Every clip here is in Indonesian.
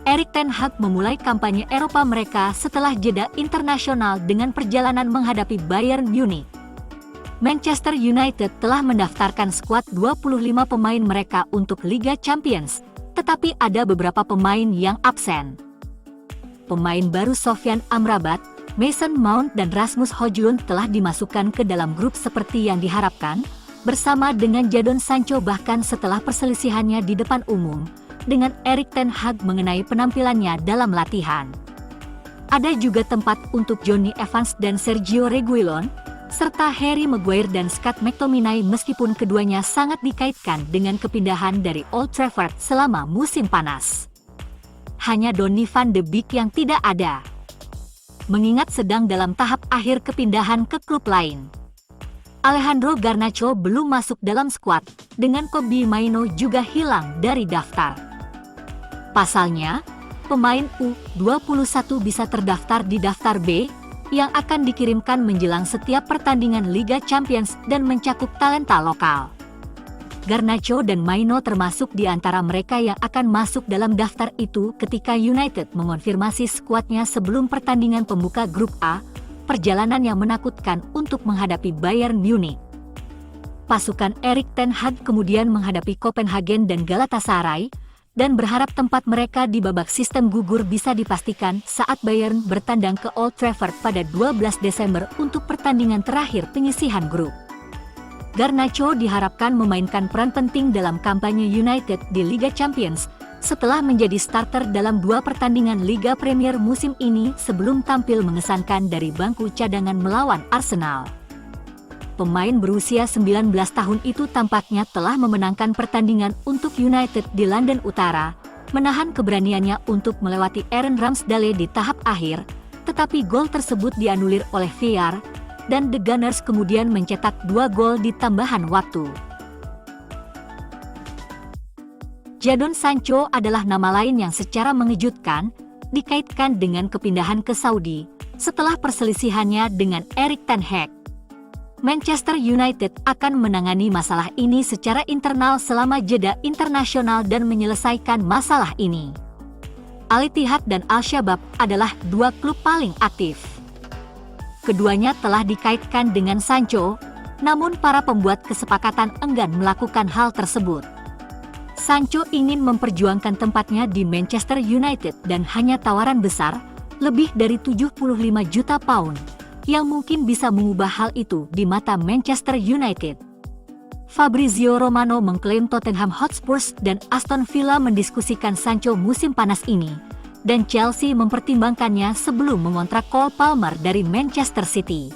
Erik ten Hag memulai kampanye Eropa mereka setelah jeda internasional dengan perjalanan menghadapi Bayern Munich. Manchester United telah mendaftarkan skuad 25 pemain mereka untuk Liga Champions, tetapi ada beberapa pemain yang absen. Pemain baru Sofyan Amrabat, Mason Mount dan Rasmus Højlund telah dimasukkan ke dalam grup seperti yang diharapkan, bersama dengan Jadon Sancho bahkan setelah perselisihannya di depan umum dengan Erik ten Hag mengenai penampilannya dalam latihan. Ada juga tempat untuk Jonny Evans dan Sergio Reguilon, serta Harry Maguire dan Scott McTominay meskipun keduanya sangat dikaitkan dengan kepindahan dari Old Trafford selama musim panas. Hanya Donny van de Beek yang tidak ada, mengingat sedang dalam tahap akhir kepindahan ke klub lain. Alejandro Garnacho belum masuk dalam skuad, dengan Kobbie Mainoo juga hilang dari daftar. Pasalnya, pemain U21 bisa terdaftar di daftar B, yang akan dikirimkan menjelang setiap pertandingan Liga Champions dan mencakup talenta lokal. Garnacho dan Mainoo termasuk di antara mereka yang akan masuk dalam daftar itu ketika United mengonfirmasi skuadnya sebelum pertandingan pembuka Grup A, perjalanan yang menakutkan untuk menghadapi Bayern Munich. Pasukan Erik ten Hag kemudian menghadapi Copenhagen dan Galatasaray, dan berharap tempat mereka di babak sistem gugur bisa dipastikan saat Bayern bertandang ke Old Trafford pada 12 Desember untuk pertandingan terakhir penyisihan grup. Garnacho diharapkan memainkan peran penting dalam kampanye United di Liga Champions, setelah menjadi starter dalam 2 pertandingan Liga Premier musim ini sebelum tampil mengesankan dari bangku cadangan melawan Arsenal. Pemain berusia 19 tahun itu tampaknya telah memenangkan pertandingan untuk United di London Utara, menahan keberaniannya untuk melewati Aaron Ramsdale di tahap akhir, tetapi gol tersebut dianulir oleh VAR, dan The Gunners kemudian mencetak 2 gol di tambahan waktu. Jadon Sancho adalah nama lain yang secara mengejutkan dikaitkan dengan kepindahan ke Saudi setelah perselisihannya dengan Erik ten Hag. Manchester United akan menangani masalah ini secara internal selama jeda internasional dan menyelesaikan masalah ini. Al-Ittihad dan Al-Shabab adalah 2 klub paling aktif. Keduanya telah dikaitkan dengan Sancho, namun para pembuat kesepakatan enggan melakukan hal tersebut. Sancho ingin memperjuangkan tempatnya di Manchester United dan hanya tawaran besar, lebih dari 75 juta pound, yang mungkin bisa mengubah hal itu di mata Manchester United. Fabrizio Romano mengklaim Tottenham Hotspur dan Aston Villa mendiskusikan Sancho musim panas ini, dan Chelsea mempertimbangkannya sebelum mengontrak Cole Palmer dari Manchester City.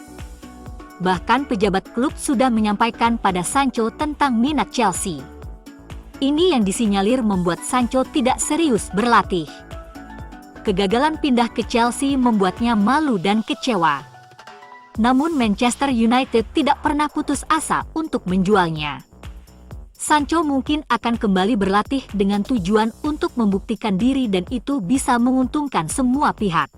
Bahkan pejabat klub sudah menyampaikan pada Sancho tentang minat Chelsea. Ini yang disinyalir membuat Sancho tidak serius berlatih. Kegagalan pindah ke Chelsea membuatnya malu dan kecewa. Namun Manchester United tidak pernah putus asa untuk menjualnya. Sancho mungkin akan kembali berlatih dengan tujuan untuk membuktikan diri dan itu bisa menguntungkan semua pihak.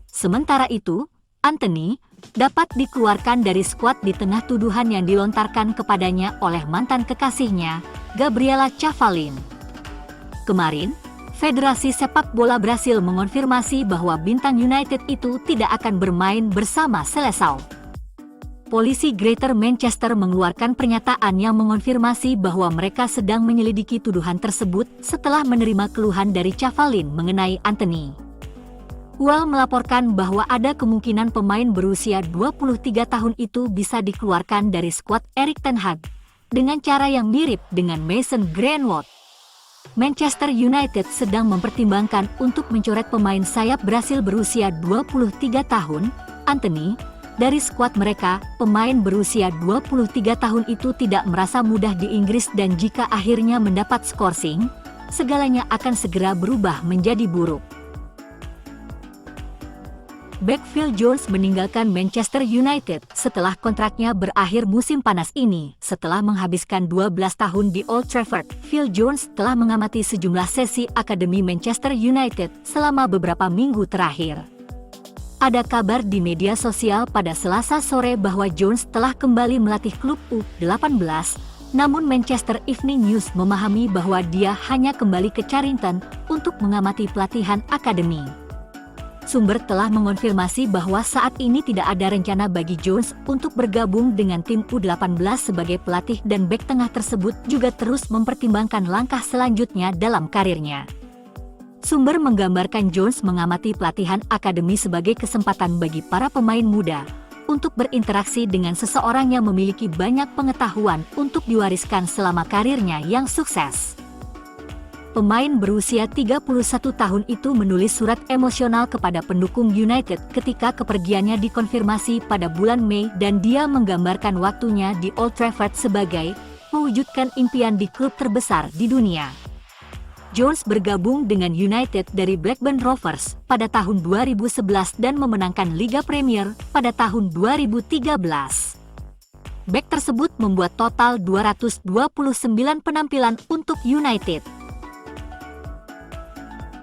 Sementara itu, Antony dapat dikeluarkan dari skuad di tengah tuduhan yang dilontarkan kepadanya oleh mantan kekasihnya, Gabriela Cavallin. Kemarin, Federasi Sepak Bola Brasil mengonfirmasi bahwa bintang United itu tidak akan bermain bersama Seleção. Polisi Greater Manchester mengeluarkan pernyataan yang mengonfirmasi bahwa mereka sedang menyelidiki tuduhan tersebut setelah menerima keluhan dari Cavallin mengenai Antony. UAL melaporkan bahwa ada kemungkinan pemain berusia 23 tahun itu bisa dikeluarkan dari skuad Erik ten Hag dengan cara yang mirip dengan Mason Greenwood. Manchester United sedang mempertimbangkan untuk mencoret pemain sayap Brasil berusia 23 tahun, Antony, dari skuad mereka. Pemain berusia 23 tahun itu tidak merasa mudah di Inggris dan jika akhirnya mendapat skorsing, segalanya akan segera berubah menjadi buruk. Bek Phil Jones meninggalkan Manchester United setelah kontraknya berakhir musim panas ini. Setelah menghabiskan 12 tahun di Old Trafford, Phil Jones telah mengamati sejumlah sesi akademi Manchester United selama beberapa minggu terakhir. Ada kabar di media sosial pada Selasa sore bahwa Jones telah kembali melatih klub U18 Namun Manchester Evening News memahami bahwa dia hanya kembali ke Carrington untuk mengamati pelatihan akademi. Sumber telah mengonfirmasi bahwa saat ini tidak ada rencana bagi Jones untuk bergabung dengan tim U18 sebagai pelatih dan bek tengah tersebut juga terus mempertimbangkan langkah selanjutnya dalam karirnya. Sumber menggambarkan Jones mengamati pelatihan akademi sebagai kesempatan bagi para pemain muda untuk berinteraksi dengan seseorang yang memiliki banyak pengetahuan untuk diwariskan selama karirnya yang sukses. Pemain berusia 31 tahun itu menulis surat emosional kepada pendukung United ketika kepergiannya dikonfirmasi pada bulan Mei dan dia menggambarkan waktunya di Old Trafford sebagai mewujudkan impian di klub terbesar di dunia. Jones bergabung dengan United dari Blackburn Rovers pada tahun 2011 dan memenangkan Liga Premier pada tahun 2013. Bek tersebut membuat total 229 penampilan untuk United.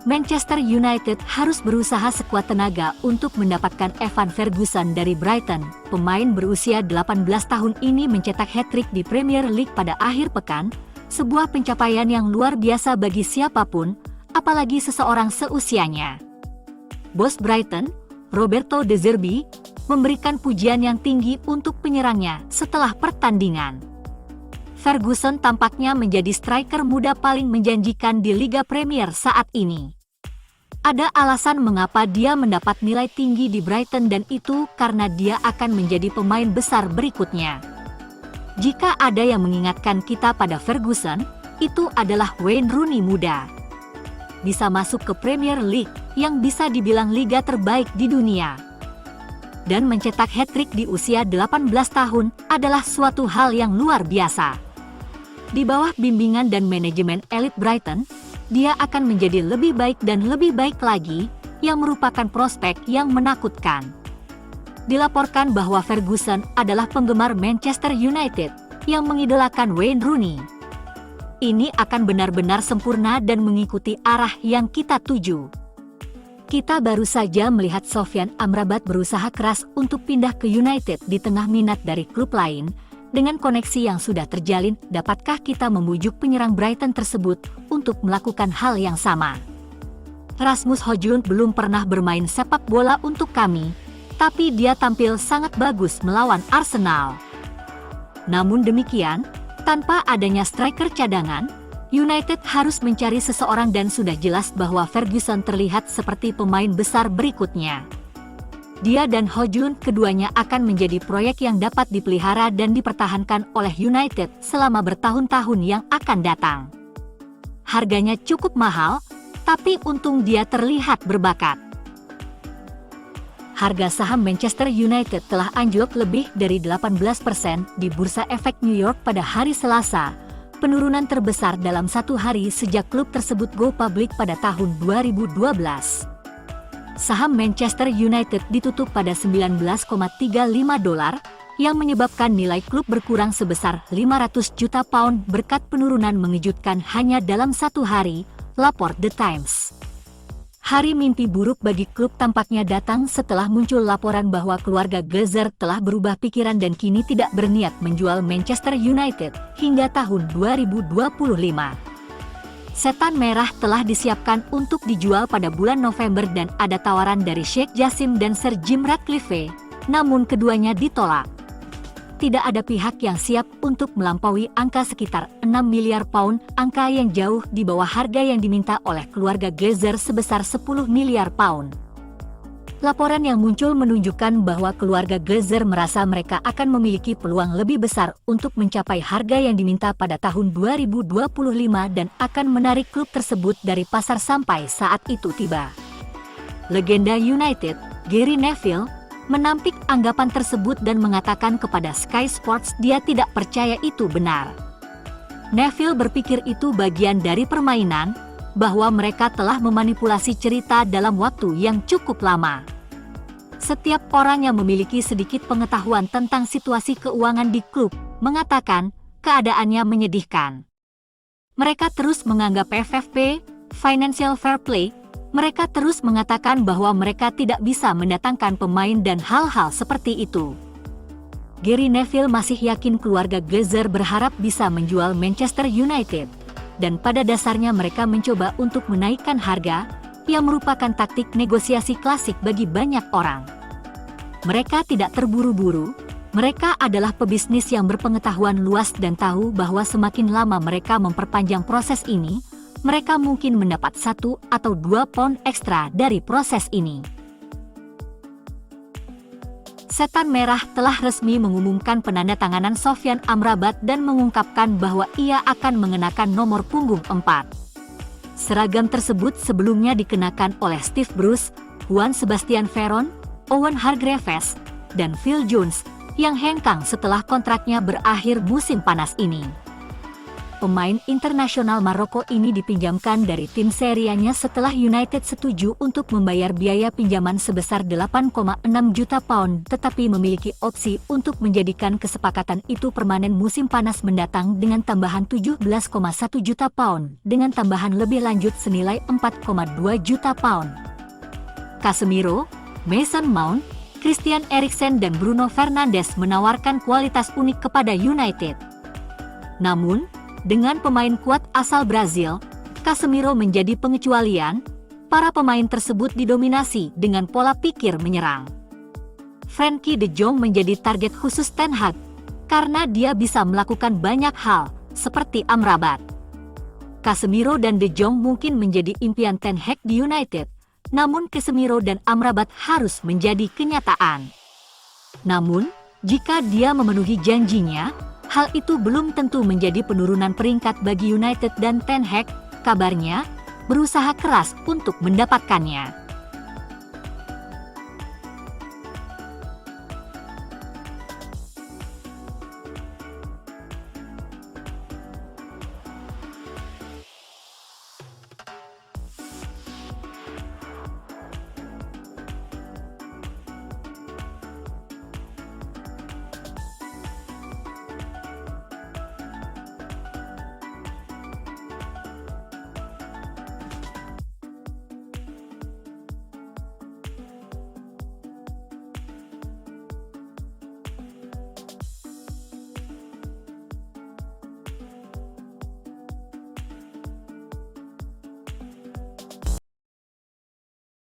Manchester United harus berusaha sekuat tenaga untuk mendapatkan Evan Ferguson dari Brighton. Pemain berusia 18 tahun ini mencetak hat-trick di Premier League pada akhir pekan, sebuah pencapaian yang luar biasa bagi siapapun, apalagi seseorang seusianya. Bos Brighton, Roberto De Zerbi, memberikan pujian yang tinggi untuk penyerangnya setelah pertandingan. Ferguson tampaknya menjadi striker muda paling menjanjikan di Liga Premier saat ini. Ada alasan mengapa dia mendapat nilai tinggi di Brighton dan itu karena dia akan menjadi pemain besar berikutnya. Jika ada yang mengingatkan kita pada Ferguson, itu adalah Wayne Rooney muda. Bisa masuk ke Premier League, yang bisa dibilang liga terbaik di dunia. Dan mencetak hat-trick di usia 18 tahun adalah suatu hal yang luar biasa. Di bawah bimbingan dan manajemen elit Brighton, dia akan menjadi lebih baik dan lebih baik lagi, yang merupakan prospek yang menakutkan. Dilaporkan bahwa Ferguson adalah penggemar Manchester United yang mengidolakan Wayne Rooney. Ini akan benar-benar sempurna dan mengikuti arah yang kita tuju. Kita baru saja melihat Sofyan Amrabat berusaha keras untuk pindah ke United di tengah minat dari klub lain. Dengan koneksi yang sudah terjalin, dapatkah kita membujuk penyerang Brighton tersebut untuk melakukan hal yang sama? Rasmus Højlund belum pernah bermain sepak bola untuk kami, tapi dia tampil sangat bagus melawan Arsenal. Namun demikian, tanpa adanya striker cadangan, United harus mencari seseorang dan sudah jelas bahwa Ferguson terlihat seperti pemain besar berikutnya. Dia dan Højlund keduanya akan menjadi proyek yang dapat dipelihara dan dipertahankan oleh United selama bertahun-tahun yang akan datang. Harganya cukup mahal, tapi untung dia terlihat berbakat. Harga saham Manchester United telah anjlok lebih dari 18% di Bursa Efek New York pada hari Selasa, penurunan terbesar dalam satu hari sejak klub tersebut go public pada tahun 2012. Saham Manchester United ditutup pada $19,35, yang menyebabkan nilai klub berkurang sebesar 500 juta pound berkat penurunan mengejutkan hanya dalam satu hari, lapor The Times. Hari mimpi buruk bagi klub tampaknya datang setelah muncul laporan bahwa keluarga Glazer telah berubah pikiran dan kini tidak berniat menjual Manchester United hingga tahun 2025. Setan Merah telah disiapkan untuk dijual pada bulan November dan ada tawaran dari Sheikh Jassim dan Sir Jim Ratcliffe, namun keduanya ditolak. Tidak ada pihak yang siap untuk melampaui angka sekitar 6 miliar pound, angka yang jauh di bawah harga yang diminta oleh keluarga Glazer sebesar 10 miliar pound. Laporan yang muncul menunjukkan bahwa keluarga Glazer merasa mereka akan memiliki peluang lebih besar untuk mencapai harga yang diminta pada tahun 2025 dan akan menarik klub tersebut dari pasar sampai saat itu tiba. Legenda United, Gary Neville, menampik anggapan tersebut dan mengatakan kepada Sky Sports dia tidak percaya itu benar. Neville berpikir itu bagian dari permainan, bahwa mereka telah memanipulasi cerita dalam waktu yang cukup lama. Setiap orang yang memiliki sedikit pengetahuan tentang situasi keuangan di klub mengatakan keadaannya menyedihkan. Mereka terus menganggap FFP, Financial Fair Play. Mereka terus mengatakan bahwa mereka tidak bisa mendatangkan pemain dan hal-hal seperti itu. Gary Neville masih yakin keluarga Glazer berharap bisa menjual Manchester United, dan pada dasarnya mereka mencoba untuk menaikkan harga, yang merupakan taktik negosiasi klasik bagi banyak orang. Mereka tidak terburu-buru, mereka adalah pebisnis yang berpengetahuan luas dan tahu bahwa semakin lama mereka memperpanjang proses ini, mereka mungkin mendapat 1 atau 2 pound ekstra dari proses ini. Setan Merah telah resmi mengumumkan penandatanganan Sofyan Amrabat dan mengungkapkan bahwa ia akan mengenakan nomor punggung 4. Seragam tersebut sebelumnya dikenakan oleh Steve Bruce, Juan Sebastian Veron, Owen Hargreaves, dan Phil Jones, yang hengkang setelah kontraknya berakhir musim panas ini. Pemain internasional Maroko ini dipinjamkan dari tim serianya setelah United setuju untuk membayar biaya pinjaman sebesar 8,6 juta pound, tetapi memiliki opsi untuk menjadikan kesepakatan itu permanen musim panas mendatang dengan tambahan 17,1 juta pound, dengan tambahan lebih lanjut senilai 4,2 juta pound. Casemiro, Mason Mount, Christian Eriksen dan Bruno Fernandes menawarkan kualitas unik kepada United. Namun, dengan pemain kuat asal Brazil, Casemiro menjadi pengecualian. Para pemain tersebut didominasi dengan pola pikir menyerang. Frenkie de Jong menjadi target khusus Ten Hag karena dia bisa melakukan banyak hal, seperti Amrabat. Casemiro dan de Jong mungkin menjadi impian Ten Hag di United, namun Casemiro dan Amrabat harus menjadi kenyataan. Namun, jika dia memenuhi janjinya, hal itu belum tentu menjadi penurunan peringkat bagi United dan Ten Hag, kabarnya, berusaha keras untuk mendapatkannya.